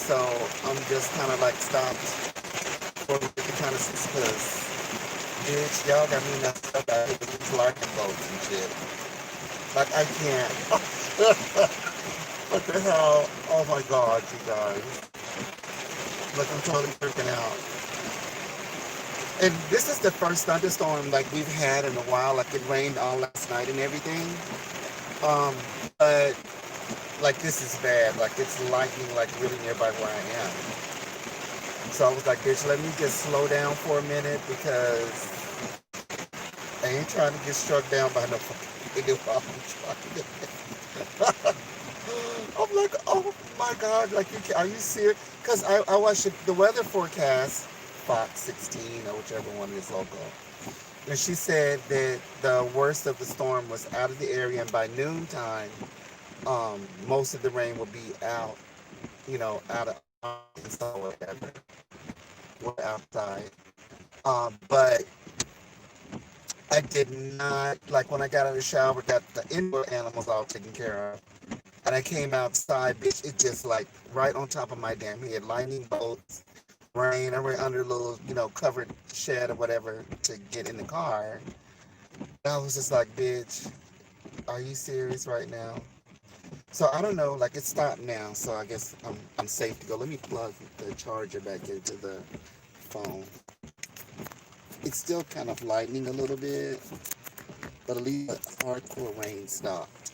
so I'm just kind of like stopped for the kind of because bitch, y'all got me messed up out here with these larkin boats and shit. Like I can't. What the hell? Oh my god, you guys. Like I'm totally freaking out. And this is the first thunderstorm like we've had in a while. Like it rained all last night and everything. But like this is bad. Like it's lightning like really nearby where I am. So I was like, bitch, let me just slow down for a minute because I ain't trying to get struck down by no fucking nigga while I'm trying to. I'm like, oh my god, like, are you serious? Because I watched the weather forecast, Fox 16 or whichever one is local, and she said that the worst of the storm was out of the area, and by noontime, most of the rain will be out, out of Arkansas or whatever. We're outside. But I did not, like, when I got out of the shower, got the indoor animals all taken care of. And I came outside, bitch, it just like right on top of my damn head. Lightning bolts, rain. I ran under a little, covered shed or whatever to get in the car. And I was just like, bitch, are you serious right now? So I don't know, like it stopped now, so I guess I'm safe to go. Let me plug the charger back into the phone. It's still kind of lightning a little bit, but at least the hardcore rain stopped.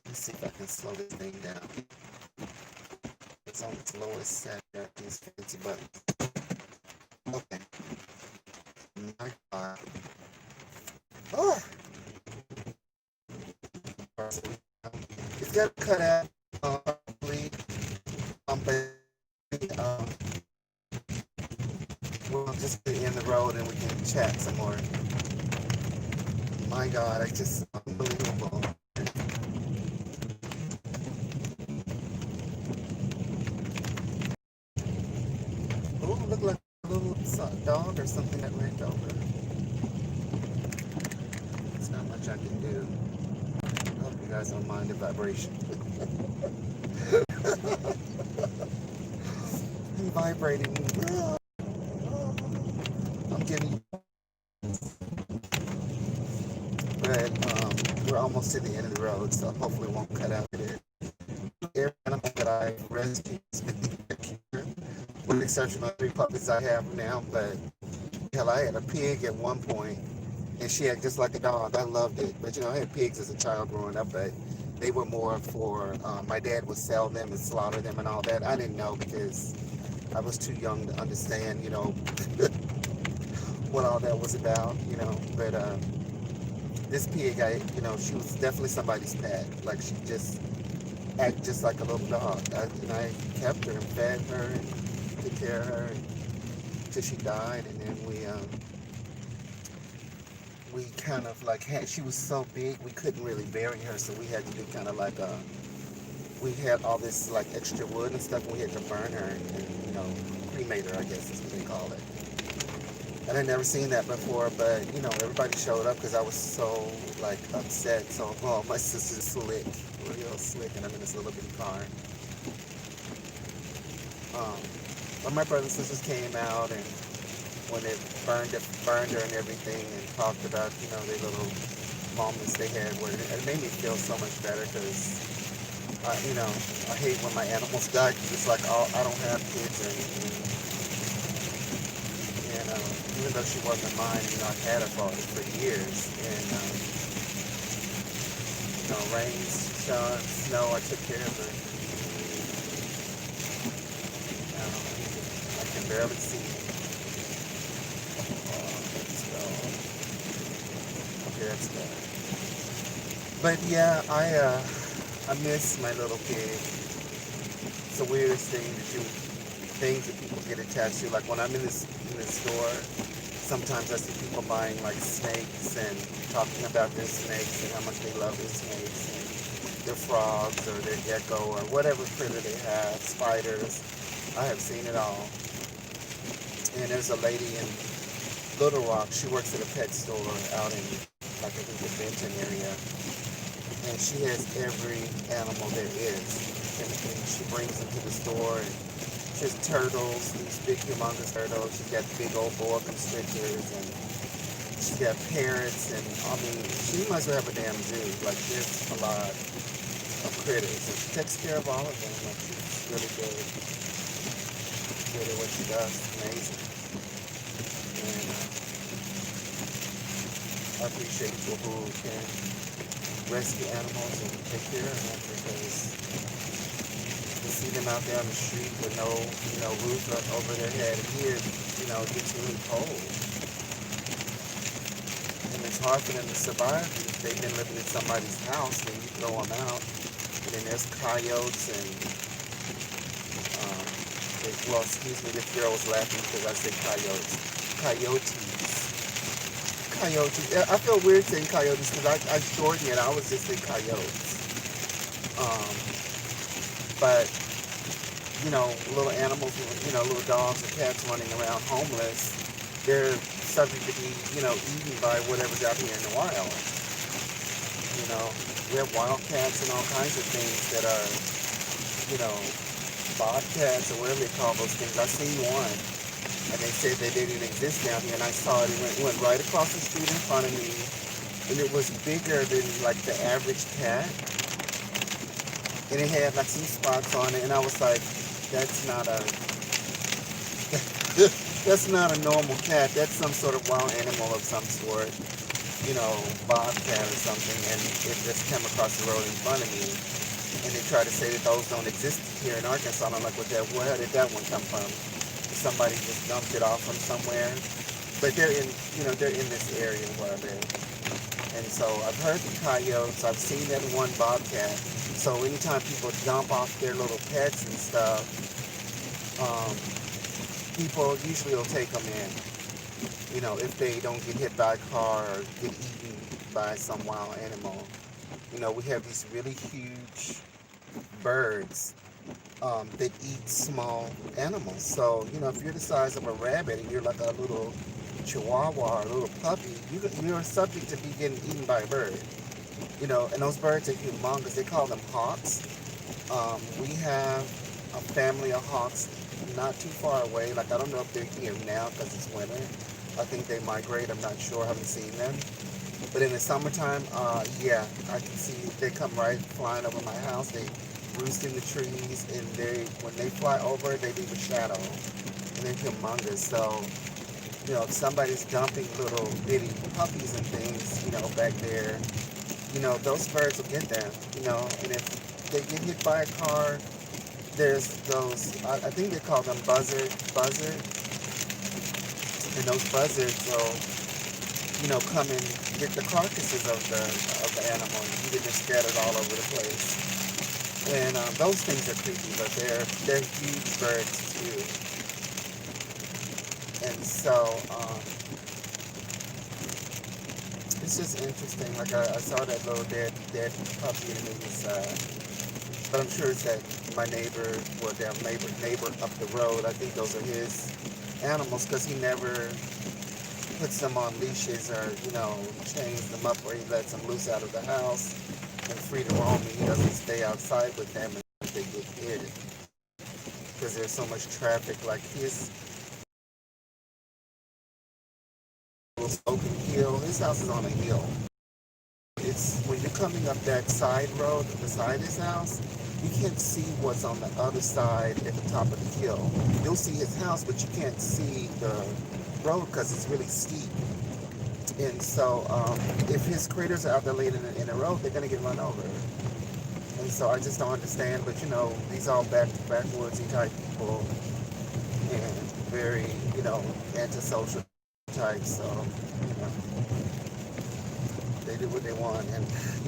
Let's see if I can slow this thing down. It's on its lowest setting. Got these fancy buttons. Okay. My God. Oh. It's got to cut out. Probably. But we'll just get in the road and we can chat some more. My God, I just unbelievable. Oh, look like a little dog or something that ran over. There's not much I can do. I hope you guys don't mind the vibration. I'm vibrating. I'm getting. But we're almost to the end of the road, so hopefully it won't cut out there. Every animal that I rescued has been here, with the exception of 3 puppies I have now. But hell, I had a pig at one point, and she had just like a dog. I loved it. But I had pigs as a child growing up, but they were more for my dad would sell them and slaughter them and all that. I didn't know because I was too young to understand, what all that was about. But this pig, she was definitely somebody's pet. Like she just acted just like a little dog. I kept her and fed her and took care of her until she died, and then we kind of like she was so big we couldn't really bury her, so we had to do kind of like we had all this like extra wood and stuff, and we had to burn her and cremate her, I guess is what they call it. And I'd never seen that before, but everybody showed up because I was so like upset. So my sister's slick, real slick, and I'm in this little bitty car. But my brothers and sisters came out, and when it burned her and everything, and talked about their little moments they had, where it made me feel so much better because I hate when my animals die because it's like I don't have kids or anything. And even though she wasn't mine, I've had her for years. And rain, sun, snow, I took care of her. I can barely see. Okay, that's good. But yeah, I miss my little pig. It's the weirdest things that people get attached to. Like when I'm in the store, sometimes I see people buying like snakes and talking about their snakes and how much they love their snakes and their frogs or their gecko or whatever critter they have, spiders. I have seen it all. And there's a lady in Little Rock. She works at a pet store out in like I think the Benton area, and she has every animal there is. and she brings them to the store. And she has turtles, these big humongous turtles. She's got big old boa constrictors, and she's got parrots, and I mean, she might as well have a damn zoo. Like, there's a lot of critters, and she takes care of all of them. Like, she's really good. She's good at what she does. It's amazing. And I appreciate people who can rescue animals and take care of them, because to see them out there on the street with no, roof over their head, and here, it gets really cold. And it's hard for them to survive if they've been living in somebody's house, then you throw them out. And then there's coyotes and, well, excuse me, this girl was laughing because I said coyotes. Coyotes. I feel weird saying coyotes because I shorten it. I always just say coyotes. But, little animals, little dogs or cats running around homeless, they're subject to be, eaten by whatever's out here in the wild. We have wildcats and all kinds of things that are, bobcats or whatever they call those things. I seen one, and they said that they didn't exist down here, and I saw it. It went right across the street in front of me, and it was bigger than like the average cat, and it had like some spots on it, and I was like, that's not a that's not a normal cat. That's some sort of wild animal of some sort, bobcat or something, and it just came across the road in front of me. And they try to say that those don't exist here in Arkansas. And I'm like, where did that one come from? Somebody just dumped it off from somewhere. But they're in this area where I live. And so I've heard the coyotes. I've seen that one bobcat. So anytime people dump off their little pets and stuff, people usually will take them in. If they don't get hit by a car or get eaten by some wild animal. We have these really huge birds that eat small animals. So, if you're the size of a rabbit and you're like a little chihuahua or a little puppy, you're subject to be getting eaten by a bird. And those birds are humongous. They call them hawks. We have a family of hawks not too far away. Like, I don't know if they're here now because it's winter. I think they migrate. I'm not sure. I haven't seen them. But in the summertime, yeah, I can see they come right flying over my house. They roost in the trees, and when they fly over, they leave a shadow. And they're humongous. So, if somebody's dumping little bitty puppies and things, back there, those birds will get them, and if they get hit by a car, there's those, I think they call them buzzard, and those buzzards will, come and get the carcasses of the animal and eat it and scattered all over the place. And those things are creepy, but they're huge birds too. And so it's just interesting. Like I saw that little dead puppy and it made me sad. But I'm sure it's that my neighbor up the road. I think those are his animals because he never puts them on leashes or, chains them up, or he lets them loose out of the house and free to roam. He doesn't stay outside with them and they get hit because there's so much traffic. Like his open hill, his house is on a hill. It's when you're coming up that side road beside his house, you can't see what's on the other side at the top of the hill. You'll see his house, but you can't see the road because it's really steep. And so if his critters are out there laying in the road, they're going to get run over. And so I just don't understand. But, these all backwoodsy type people and very, antisocial types. So, they do what they want. And,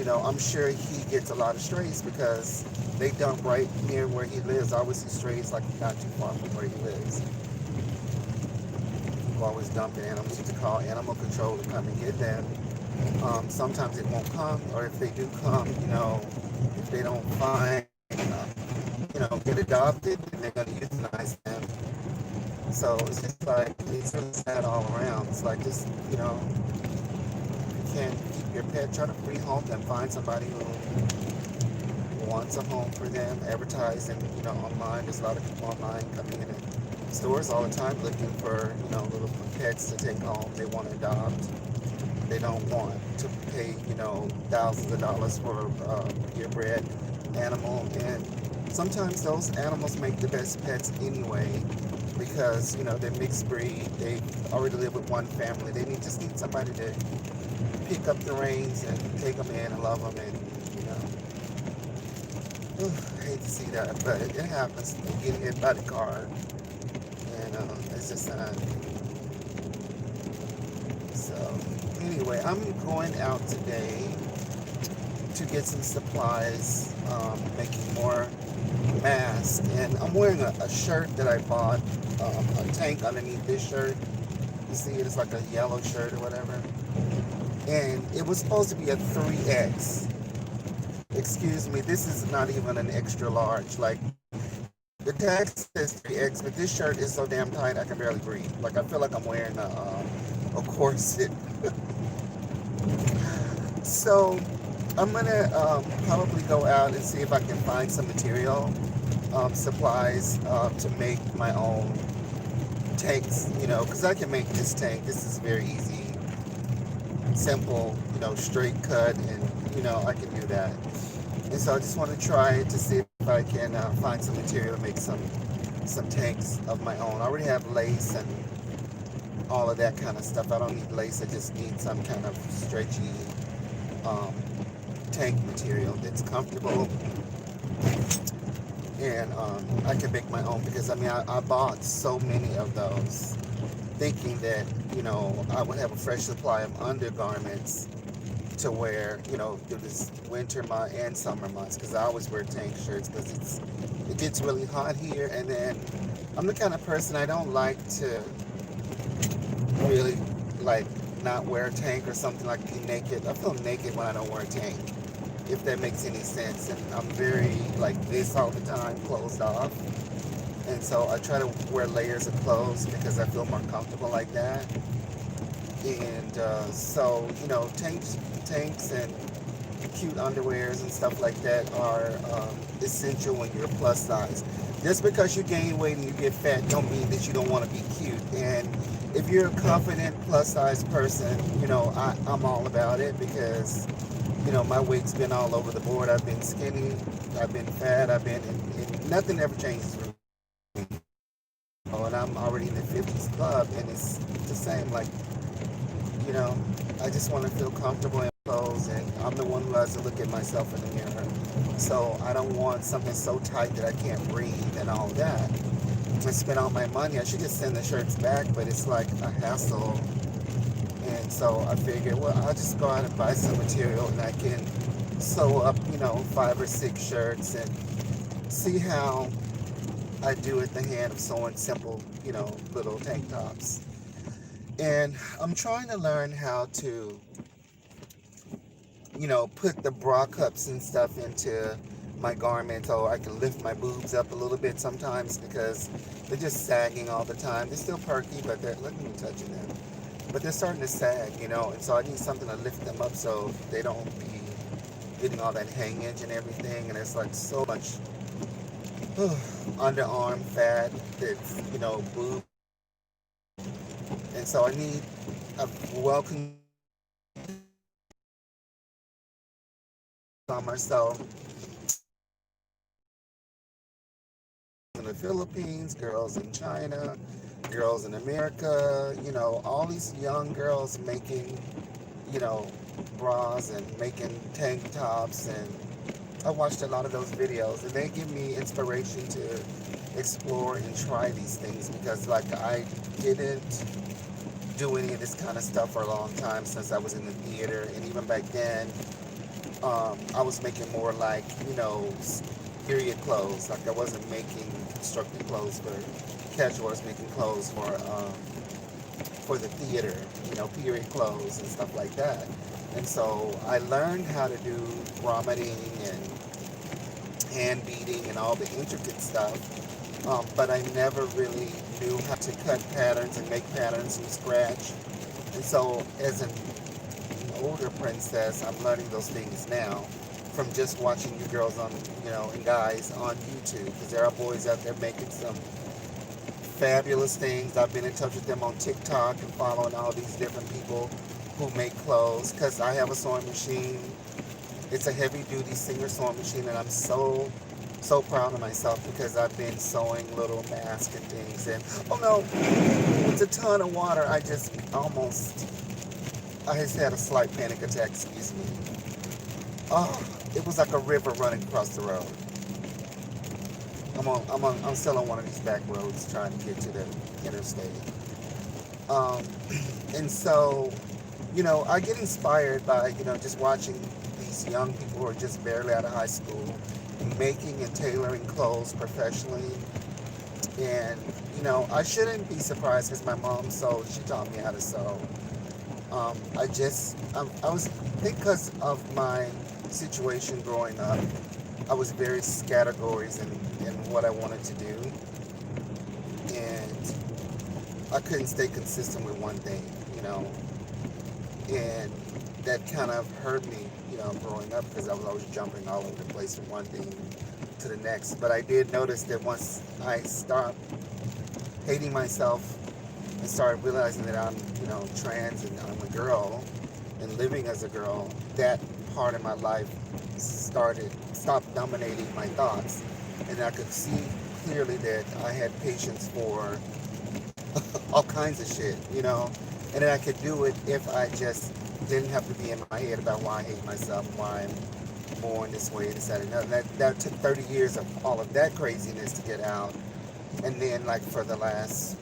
I'm sure he gets a lot of strays because they dump right near where he lives. I always see strays like not too far from where he lives. People always dumping animals. You have to call animal control to come and get them. Sometimes it won't come, or if they do come, if they don't find, get adopted, then they're going to euthanize them. So it's just like, it's really sad all around. It's like just, you can't keep your pet, try to rehome them, find somebody who will wants a home for them, advertising, online. There's a lot of people online coming in stores all the time looking for, little pets to take home. They want to adopt. They don't want to pay, thousands of dollars for a purebred animal. And sometimes those animals make the best pets anyway because, they're mixed breed. They already live with one family. They just need somebody to pick up the reins and take them in and love them. And, I hate to see that, but it happens. They get hit by the car. And it's just sad. So anyway, I'm going out today to get some supplies, making more masks. And I'm wearing a shirt that I bought, a tank underneath this shirt. You see it, it's like a yellow shirt or whatever. And it was supposed to be a 3X. Excuse me, this is not even an extra large. Like, the tag says 3X, but this shirt is so damn tight I can barely breathe. Like, I feel like I'm wearing a corset. So I'm gonna probably go out and see if I can find some material, supplies to make my own tanks, because I can make this tank. This is very easy, simple, straight cut, and I can do that. And so I just want to try it to see if I can find some material to make some tanks of my own. I already have lace and all of that kind of stuff. I don't need lace. I just need some kind of stretchy tank material that's comfortable, and I can make my own, because I bought so many of those thinking that I would have a fresh supply of undergarments to wear through this winter month and summer months, because I always wear tank shirts because it gets really hot here. And then I'm the kind of person, I don't like to really not wear a tank or something, like be naked. I feel naked when I don't wear a tank, if that makes any sense. And I'm very like this all the time, closed off. And so I try to wear layers of clothes because I feel more comfortable like that. And so, tanks and cute underwears and stuff like that are essential when you're plus size. Just because you gain weight and you get fat don't mean that you don't want to be cute. And if you're a confident plus size person, I'm all about it, because my weight's been all over the board. I've been skinny, I've been fat, and nothing ever changes for me. And I'm already in the 50s club, and it's the same. Like, I just want to feel comfortable in clothes, and I'm the one who has to look at myself in the mirror. So I don't want something so tight that I can't breathe and all that. I spend all my money. I should just send the shirts back, but it's like a hassle. And so I figured, well, I'll just go out and buy some material, and I can sew up, 5 or 6 shirts and see how I do at the hand of sewing simple, little tank tops. And I'm trying to learn how to, put the bra cups and stuff into my garment, so I can lift my boobs up a little bit sometimes, because they're just sagging all the time. They're still perky, but look at me touching them. But they're starting to sag, and so I need something to lift them up so they don't be getting all that hangage and everything. And it's like so much underarm fat that's, boob. And so I need a welcome summer. So in the Philippines, girls in China, girls in America, all these young girls making, bras and making tank tops. And I watched a lot of those videos, and they give me inspiration to explore and try these things, because I didn't do any of this kind of stuff for a long time since I was in the theater. And even back then, I was making more period clothes. I wasn't making constructed clothes for casual. I was making clothes for the theater, period clothes and stuff like that. And so I learned how to do grommeting and hand beading and all the intricate stuff, but I never really knew how to cut patterns and make patterns from scratch. And so as an older princess, I'm learning those things now from just watching you girls on, and guys on YouTube, because there are boys out there making some fabulous things. I've been in touch with them on TikTok and following all these different people who make clothes, because I have a sewing machine. It's a heavy duty Singer sewing machine, and I'm so proud of myself because I've been sewing little masks and things. And oh no, it's a ton of water. I just had a slight panic attack, excuse me. Oh, it was like a river running across the road. I'm still on one of these back roads trying to get to the interstate. Um, and so, I get inspired by, just watching these young people who are just barely out of high school making and tailoring clothes professionally. And, I shouldn't be surprised because my mom sewed. She taught me how to sew. I was, because of my situation growing up, I was very categories in what I wanted to do. And I couldn't stay consistent with one thing, and that kind of hurt me, growing up, because I was always jumping all over the place from one thing to the next. But I did notice that once I stopped hating myself and started realizing that I'm, trans and I'm a girl and living as a girl, that part of my life stopped dominating my thoughts, and I could see clearly that I had patience for all kinds of shit, and then I could do it if I just didn't have to be in my head about why I hate myself, why I'm born this way, this, that, and another. That took 30 years of all of that craziness to get out. And then, like, for the last,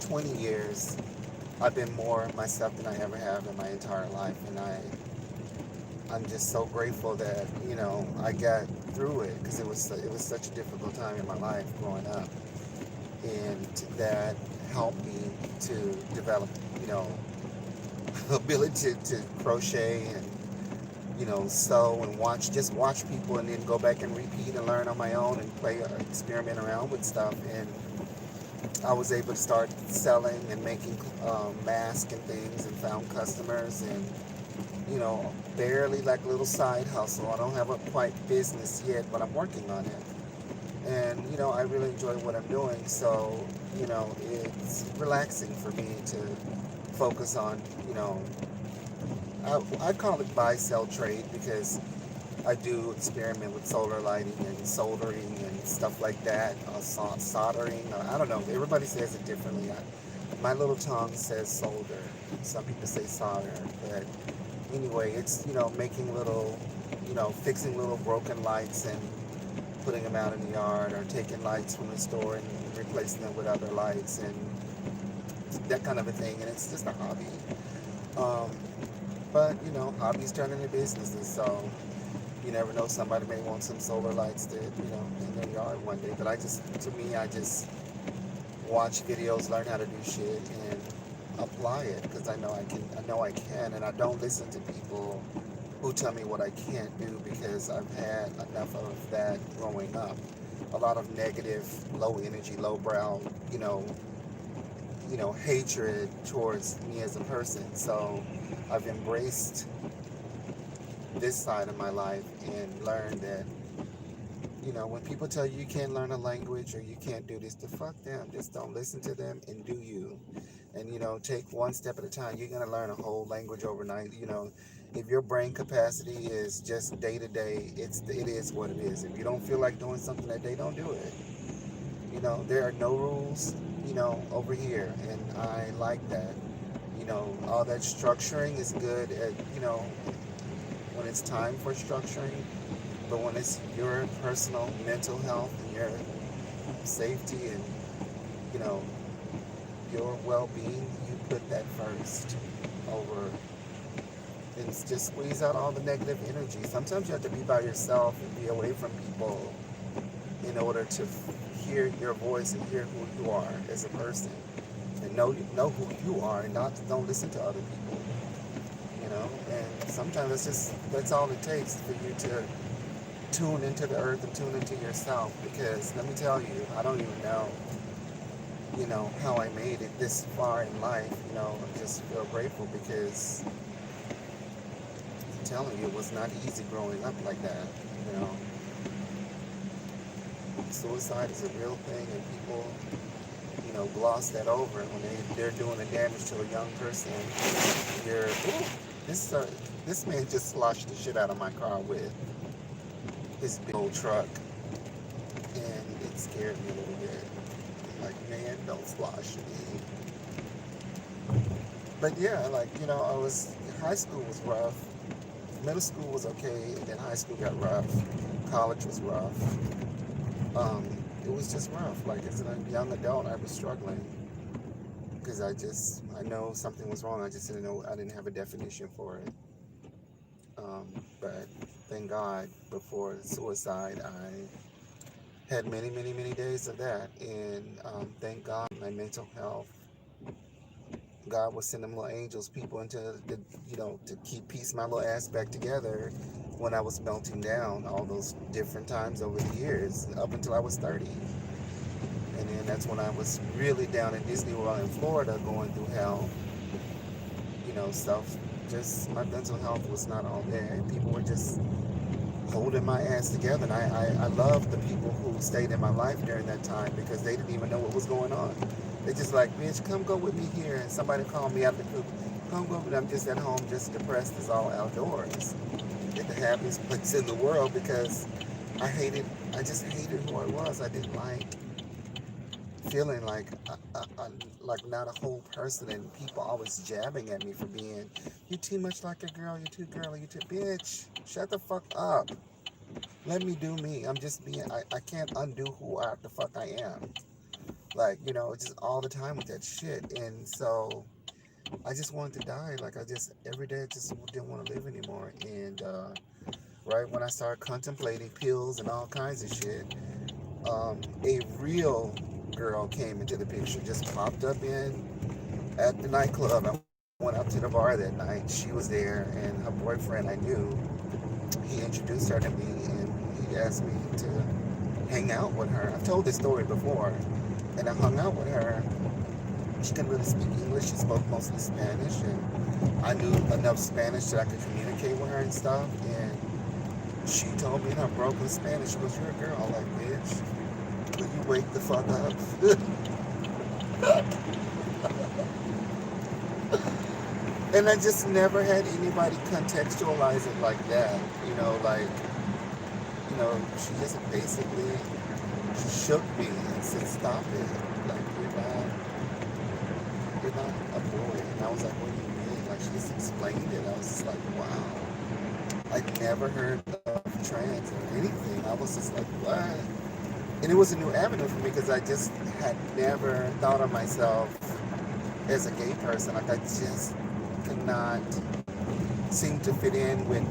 20 years, I've been more myself than I ever have in my entire life. And I'm just so grateful that, I got through it, because it was such a difficult time in my life growing up. And that helped me to develop, ability to crochet and, sew and watch people, and then go back and repeat and learn on my own and experiment around with stuff. And I was able to start selling and making masks and things, and found customers, and, barely like little side hustle. I don't have a quite business yet, but I'm working on it. And, I really enjoy what I'm doing. So, it's relaxing for me to focus on, I call it buy-sell trade, because I do experiment with solar lighting and soldering and stuff like that, soldering. I don't know. Everybody says it differently. My little tongue says solder. Some people say solder. But anyway, it's, making little, fixing little broken lights and putting them out in the yard, or taking lights from the store and replacing them with other lights, and that kind of a thing. And it's just a hobby. But, hobbies turn into businesses, so you never know, somebody may want some solar lights that, in their yard one day. But I just watch videos, learn how to do shit, and apply it, because I know I can, and I don't listen to people who tell me what I can't do, because I've had enough of that growing up. A lot of negative, low energy, low brow, hatred towards me as a person. So I've embraced this side of my life and learned that, when people tell you you can't learn a language or you can't do this, to fuck them. Just don't listen to them and do you. And, take one step at a time. You're going to learn a whole language overnight. If your brain capacity is just day to day, it is what it is. If you don't feel like doing something that day, don't do it. There are no rules, over here. And I like that. All that structuring is good at, when it's time for structuring. But when it's your personal mental health and your safety and, your well-being, you put that first over, and just squeeze out all the negative energy. Sometimes you have to be by yourself and be away from people in order to hear your voice and hear who you are as a person, and know who you are, and don't listen to other people. And sometimes that's all it takes for you to tune into the earth and tune into yourself. Because let me tell you, I don't even know, how I made it this far in life. I just feel grateful, because telling you, it was not easy growing up like that. You know, suicide is a real thing, and people, gloss that over when they're doing the damage to a young person. You're, ooh, this this man just sloshed the shit out of my car with his big old truck, and it scared me a little bit. Like, man, don't slosh me. But yeah, like, I was, high school was rough. Middle school was okay, and then high school got rough. College was rough. It was just rough. Like, as a young adult, I was struggling because I know something was wrong. I just didn't know, I didn't have a definition for it. But thank God, before suicide, I had many, many, many days of that. And thank God, my mental health, God was sending little angels, people into the, to keep piece my little ass back together when I was melting down all those different times over the years, up until I was 30. And then that's when I was really down in Disney World in Florida going through hell. Stuff, just my mental health was not all there. And people were just holding my ass together. And I loved the people who stayed in my life during that time because they didn't even know what was going on. They just like, bitch, come go with me here. And somebody called me out of the group. Come go with me. I'm just at home, just depressed as all outdoors. At the happiest place in the world because I just hated who I was. I didn't like feeling like like not a whole person, and people always jabbing at me for being, you too much like a girl, you too girly, you too, bitch, shut the fuck up. Let me do me. I'm just being, I can't undo who the fuck I am. Like, just all the time with that shit. And so I just wanted to die. Like, every day I just didn't want to live anymore. And right when I started contemplating pills and all kinds of shit, a real girl came into the picture, just popped up at the nightclub. I went up to the bar that night. She was there, and her boyfriend, I knew, he introduced her to me, and he asked me to hang out with her. I've told this story before, and I hung out with her. She couldn't really speak English. She spoke mostly Spanish, and I knew enough Spanish that I could communicate with her and stuff. And she told me in her broken Spanish, she goes, "You're a girl." I'm like, bitch, will you wake the fuck up? And I just never had anybody contextualize it like that. She just basically shook me and said, "Stop it. Like, you're not a boy." And I was like, "What do you mean?" Like, she just explained it. I was just like, wow. I'd never heard of trans or anything. I was just like, what? And it was a new avenue for me because I just had never thought of myself as a gay person. Like, I just could not seem to fit in with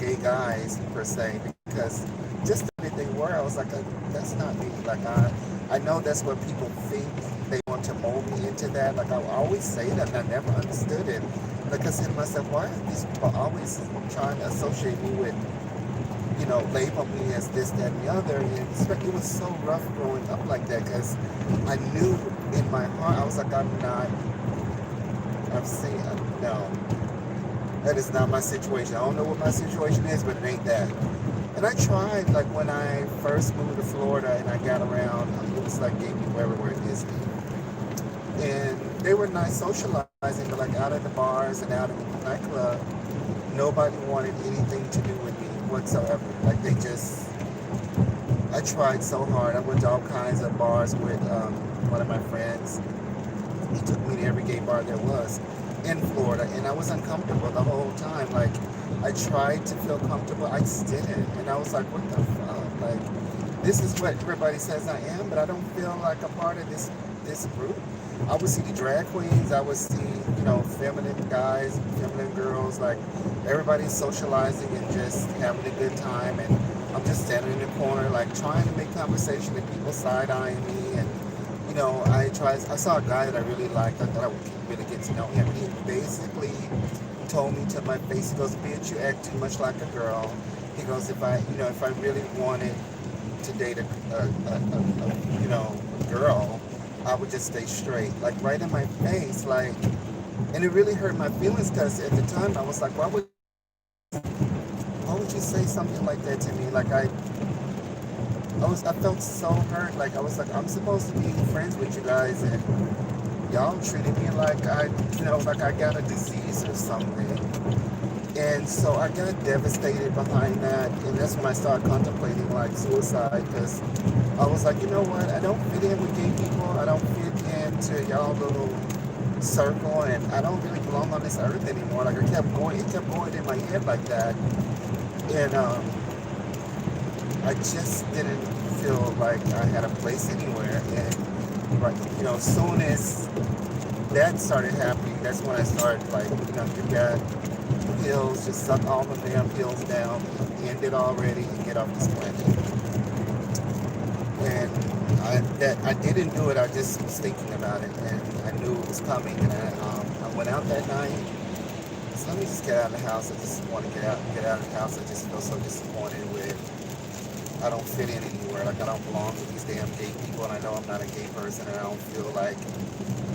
gay guys per se, because just the way they were, I was like, that's not me. Like, I know that's what people think. They want to mold me into that. Like, I always say that, and I never understood it. Like, I said to myself, why are these people always trying to associate me with, label me as this, that, and the other? And it was so rough growing up like that, because I knew in my heart, I was like, no, that is not my situation. I don't know what my situation is, but it ain't that. And I tried, like, when I first moved to Florida and I got around, it was like gay people everywhere at Disney. And they were nice socializing, but like out at the bars and out in the nightclub, nobody wanted anything to do with me whatsoever. Like, I tried so hard. I went to all kinds of bars with one of my friends. He took me to every gay bar there was in Florida, and I was uncomfortable the whole time. Like, I tried to feel comfortable, I just didn't. And I was like, what the fuck? Like, this is what everybody says I am, but I don't feel like a part of this group. I would see the drag queens, I would see, feminine guys, feminine girls, like, everybody's socializing and just having a good time, and I'm just standing in the corner, like, trying to make conversation, and people side-eyeing me. And I saw a guy that I really liked. I thought I would really get to know him. He basically told me to my face, he goes, "Bitch, you act too much like a girl." He goes, if I really wanted to date a girl, I would just stay straight. Like, right in my face, like, and it really hurt my feelings, because at the time I was like, why would say something like that to me. Like I felt so hurt. Like I was like, I'm supposed to be friends with you guys, and y'all treated me like like I got a disease or something. And so I got devastated behind that, and that's when I started contemplating like suicide, because I was like, you know what? I don't fit in with gay people. I don't fit into y'all little circle, and I don't really belong on this earth anymore. Like it kept going in my head like that, and I just didn't feel like I had a place anywhere. And right, as soon as that started happening, that's when I started like, you got pills, just suck all the damn pills down, end it already, and get off this planet. And I didn't do it. I just was thinking about it, and I knew it was coming. And I went out that night. So let me just get out of the house. I just want to get out of the house. I just feel so disappointed with. I don't fit in anywhere. Like I don't belong to these damn gay people, and I know I'm not a gay person, and I don't feel like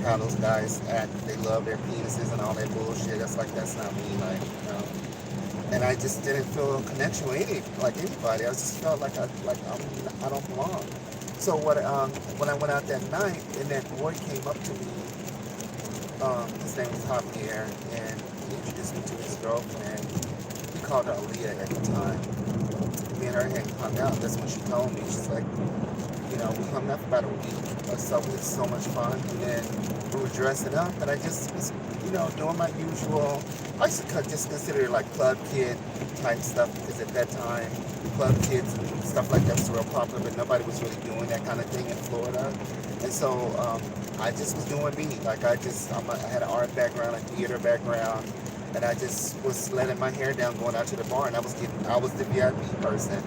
how those guys act. They love their penises and all that bullshit. That's not me. And I just didn't feel a connection with anybody. I just felt like I don't belong. So when I went out that night and that boy came up to me, his name was Javier, and he introduced me to his girlfriend. He called her Aaliyah at the time. Me and her had hung out. That's when she told me. She's like, we hung out for about a week or so. We had so much fun, and then we were dressing up, and I just was, doing my usual. I used to just consider it like club kid type stuff, because at that time, club kids and stuff like that was real popular, but nobody was really doing that kind of thing in Florida. And so I just was doing me. Like I had an art background, a theater background, and I just was letting my hair down, going out to the bar, and I was the VIP person.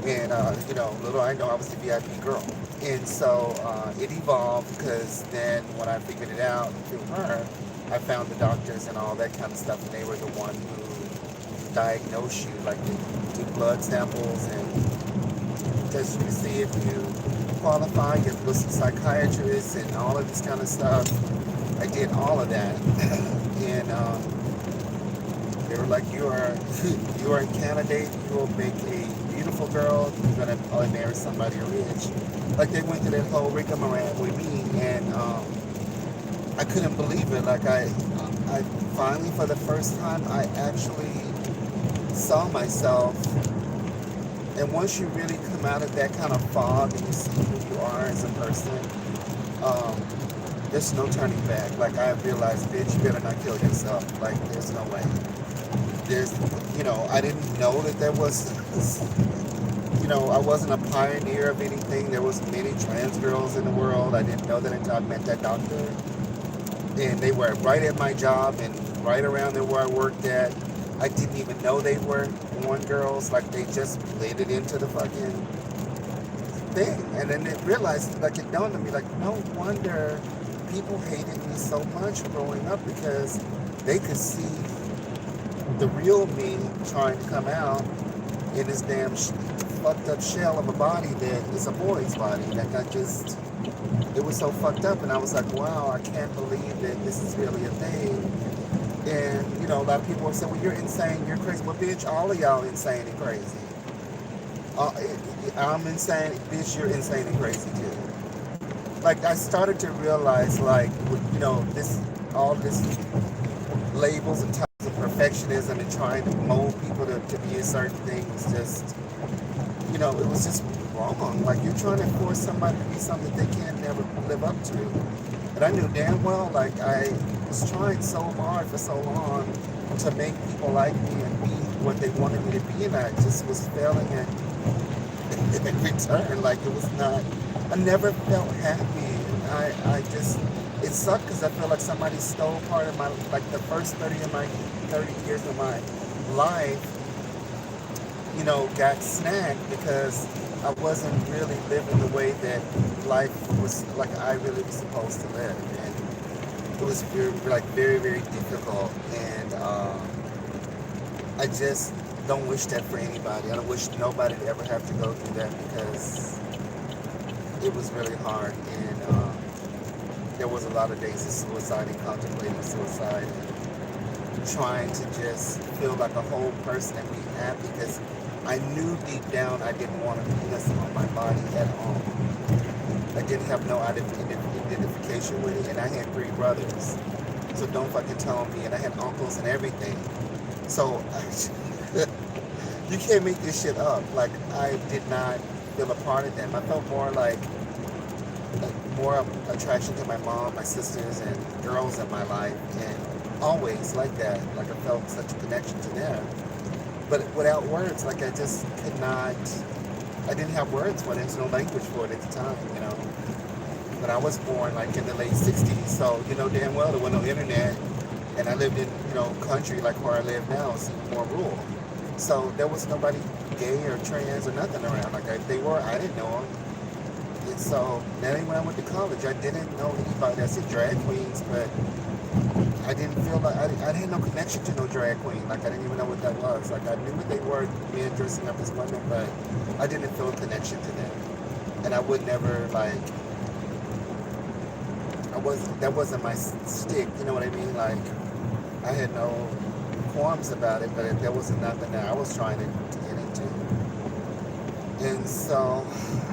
And little I know, I was the VIP girl. And so it evolved, because then when I figured it out through her, I found the doctors and all that kind of stuff, and they were the one who diagnosed you, like they do blood samples and test you to see if you qualify. You have to listen to psychiatrists and all of this kind of stuff. I did all of that, and they were like, you are a candidate. You will make a beautiful girl. You're gonna probably marry somebody rich. Like they went through that whole rigmarole with me, and I couldn't believe it. Like I finally, for the first time, I actually saw myself. And once you really come out of that kind of fog and you see who you are as a person, there's no turning back. Like I realized, bitch, you better not kill yourself. Like there's no way. I didn't know that there was, I wasn't a pioneer of anything. There was many trans girls in the world. I didn't know that until I met that doctor. And they were right at my job and right around there where I worked at. I didn't even know they were born girls. Like they just blended it into the fucking thing. And then it realized, like it dawned on me, like no wonder people hated me so much growing up, because they could see the real me trying to come out in this damn fucked up shell of a body that is a boy's body. Like it was so fucked up, and I was like, wow, I can't believe that this is really a thing. And, a lot of people would say, well, you're insane, you're crazy. Well, bitch, all of y'all insane and crazy. I'm insane, bitch, you're insane and crazy too. Like, I started to realize, like, all this labels and types of perfectionism and trying to mold people to be a certain thing was just, it was just wrong. Like, you're trying to force somebody to be something they can't never live up to. And I knew damn well, like, I was trying so hard for so long to make people like me and be what they wanted me to be, and I just was failing in return. Like, it was not, I never felt happy. And it sucked, because I felt like somebody stole part of my, like the first 30 years of my life, got snagged, because I wasn't really living the way that life was, like I really was supposed to live. And it was very, very difficult. And I just don't wish that for anybody. I don't wish nobody to ever have to go through that, because it was really hard. And there was a lot of days of suicide and contemplating suicide. trying to just feel like a whole person and be happy because I knew deep down I didn't want a penis on my body at all. I didn't have no identification with it, and I had three brothers. So don't fucking tell me. And I had uncles and everything. So you can't make this shit up. Like I did not feel a part of them. I felt more attraction to my mom, my sisters, and girls in my life, and always like that. Like I felt such a connection to them, but without words. Like I just could not. I didn't have words for it. There's no language for it at the time, you know. But I was born like in the late '60s, so you know damn well there was no internet, and I lived in country like where I live now. It's more rural, so there was nobody gay or trans or nothing around. Like if they were, I didn't know them. And so then when I went to college, I didn't know anybody. I said drag queens, but I didn't feel like I had no connection to no drag queen. Like I didn't even know what that was. Like I knew what they were, men dressing up as women, but I didn't feel a connection to them. And I would never like. I wasn't. That wasn't my stick. You know what I mean? Like I had no qualms about it, but there wasn't nothing that I was trying to get into. And so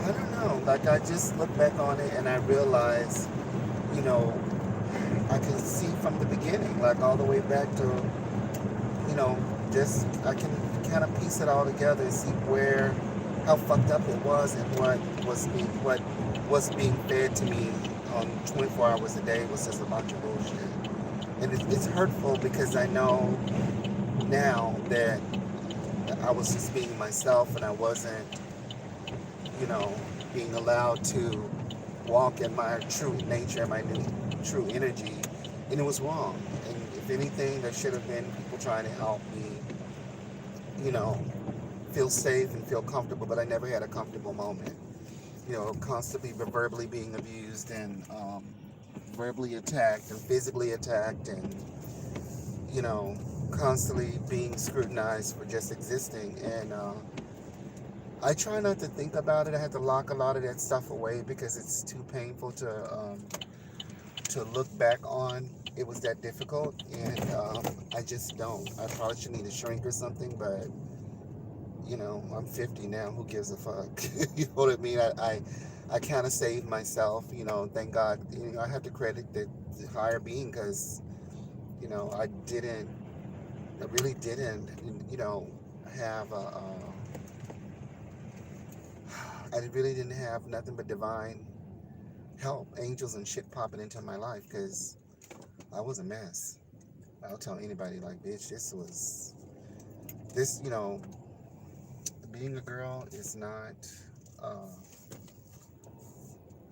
I don't know. Like I just look back on it and I realize, you know, I can see from the beginning, like all the way back to, you know, just I can kind of piece it all together and see where, how fucked up it was and what was being fed to me on 24 hours a day was just a bunch of bullshit. And it's hurtful because I know now that I was just being myself and I wasn't, you know, being allowed to walk in my true nature, my new true energy, and it was wrong. And if anything, there should have been people trying to help me, you know, feel safe and feel comfortable. But I never had a comfortable moment. You know, constantly verbally being abused and verbally attacked and physically attacked, and you know, constantly being scrutinized for just existing. And I try not to think about it. I had to lock a lot of that stuff away because it's too painful to look back on. It was that difficult, and I just don't. I probably should need a shrink or something, but you know, I'm 50 now. Who gives a fuck? You know what I mean? I kind of saved myself. You know, thank God. You know, I have to credit the higher being because you know I really didn't. You know, have a. I really didn't have nothing but divine help, angels and shit popping into my life because I was a mess. I'll tell anybody, like, bitch, you know, being a girl is not uh,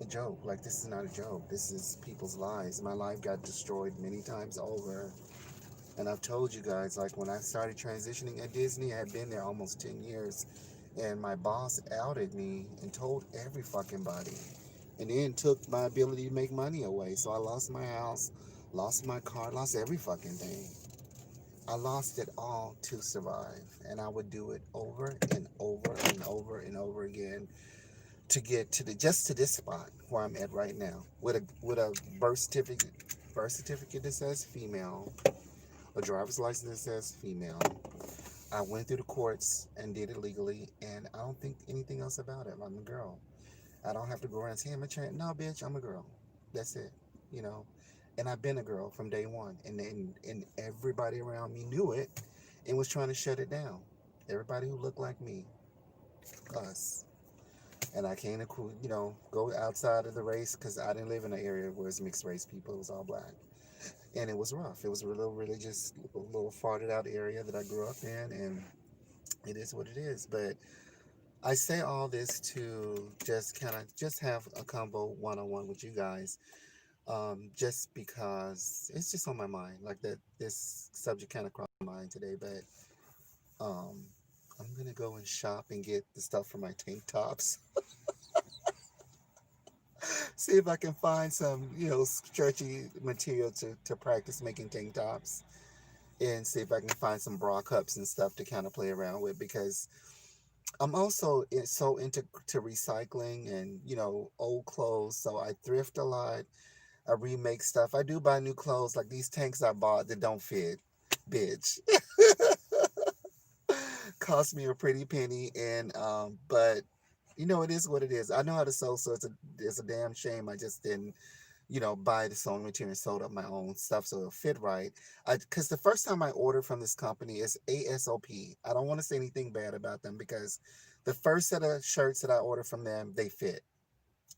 a joke. Like, this is not a joke. This is people's lives. My life got destroyed many times over. And I've told you guys, like, when I started transitioning at Disney, I had been there almost 10 years. And my boss outed me and told every fucking body. And then took my ability to make money away. So I lost my house, lost my car, lost every fucking thing. I lost it all to survive, and I would do it over and over and over and over again to get to the just to this spot where I'm at right now, with a birth certificate that says female, a driver's license that says female. I went through the courts and did it legally, and I don't think anything else about it. I'm a girl. I don't have to go around saying I'm a trans. No, bitch, I'm a girl. That's it. You know, and I've been a girl from day one, and everybody around me knew it and was trying to shut it down. Everybody who looked like me, us, and I can't, you know, go outside of the race because I didn't live in an area where it's mixed race people. It was all black, and it was rough. It was a little religious, a little farted out area that I grew up in, and it is what it is. But I say all this to just kind of just have a combo one-on-one with you guys, just because it's just on my mind. Like that, this subject kind of crossed my mind today. But um, I'm gonna go and shop and get the stuff for my tank tops. See if I can find some, you know, stretchy material to practice making tank tops, and see if I can find some bra cups and stuff to kind of play around with because I'm also so into to recycling and you know old clothes. So I thrift a lot. I remake stuff. I do buy new clothes like these tanks I bought that don't fit. bitch. Cost me a pretty penny, and but it is what it is. I know how to sew, so it's a damn shame I just didn't buy the sewing material and sewed up my own stuff so it'll fit right. Because the first time I ordered from this company is ASOP. I don't want to say anything bad about them because the first set of shirts that I ordered from them, they fit.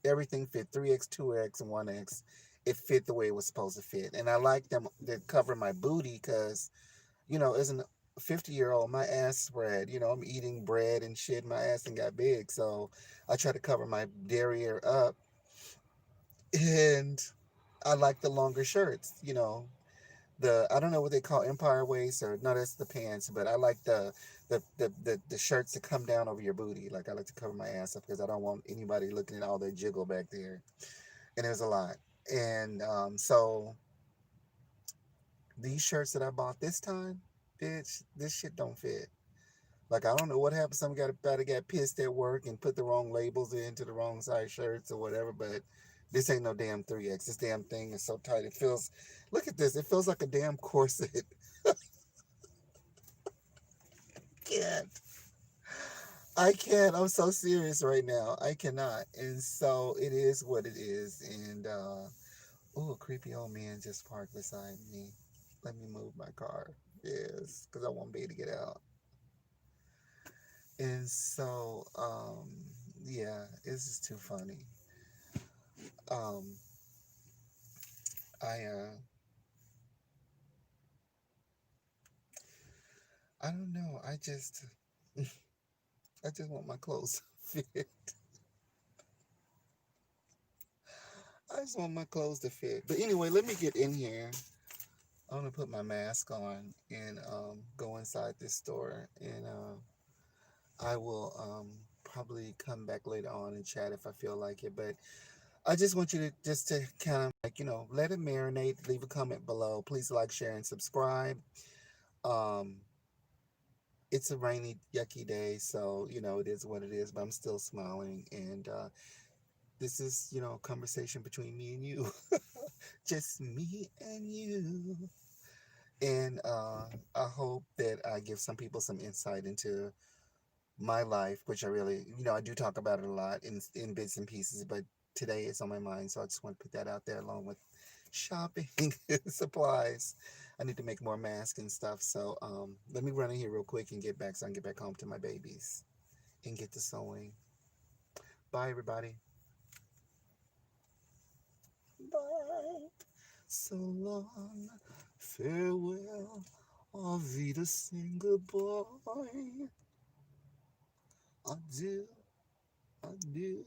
Everything fit 3X, 2X, and 1X. It fit the way it was supposed to fit. And I like them to cover my booty because, as a 50-year old, my ass spread. I'm eating bread and shit. My ass and got big. So I try to cover my derriere up. And I like the longer shirts, I don't know what they call empire waist, or no, that's the pants, but I like the shirts that come down over your booty. Like I like to cover my ass up because I don't want anybody looking at all that jiggle back there. And there's a lot. And so these shirts that I bought this time, bitch, this shit don't fit. Like I don't know what happened. Somebody got pissed at work and put the wrong labels into the wrong size shirts or whatever. But this ain't no damn 3X. This damn thing is so tight. It feels. Look at this. It feels like a damn corset. Can't. I can't. I'm so serious right now. I cannot. And so it is what it is. And oh, a creepy old man just parked beside me. Let me move my car. Yes, because I won't be able to get out. And so, yeah, it's just too funny. Um, I I don't know. I just want my clothes to fit. I just want my clothes to fit. But anyway, let me get in here. I'm gonna put my mask on and go inside this store, and I will probably come back later on and chat if I feel like it. But I just want you to kind of like let it marinate. Leave a comment below. Please like, share, and subscribe. Um, it's a rainy, yucky day, so it is what it is. But I'm still smiling, and this is conversation between me and you, just me and you. And I hope that I give some people some insight into my life, which I really, I do talk about it a lot in bits and pieces, but today it's on my mind, so I just want to put that out there along with shopping supplies. I need to make more masks and stuff, so let me run in here real quick and get back so I can get back home to my babies and get to sewing. Bye, everybody. Bye. So long, farewell, auf Wiedersehen, goodbye. Adieu, adieu.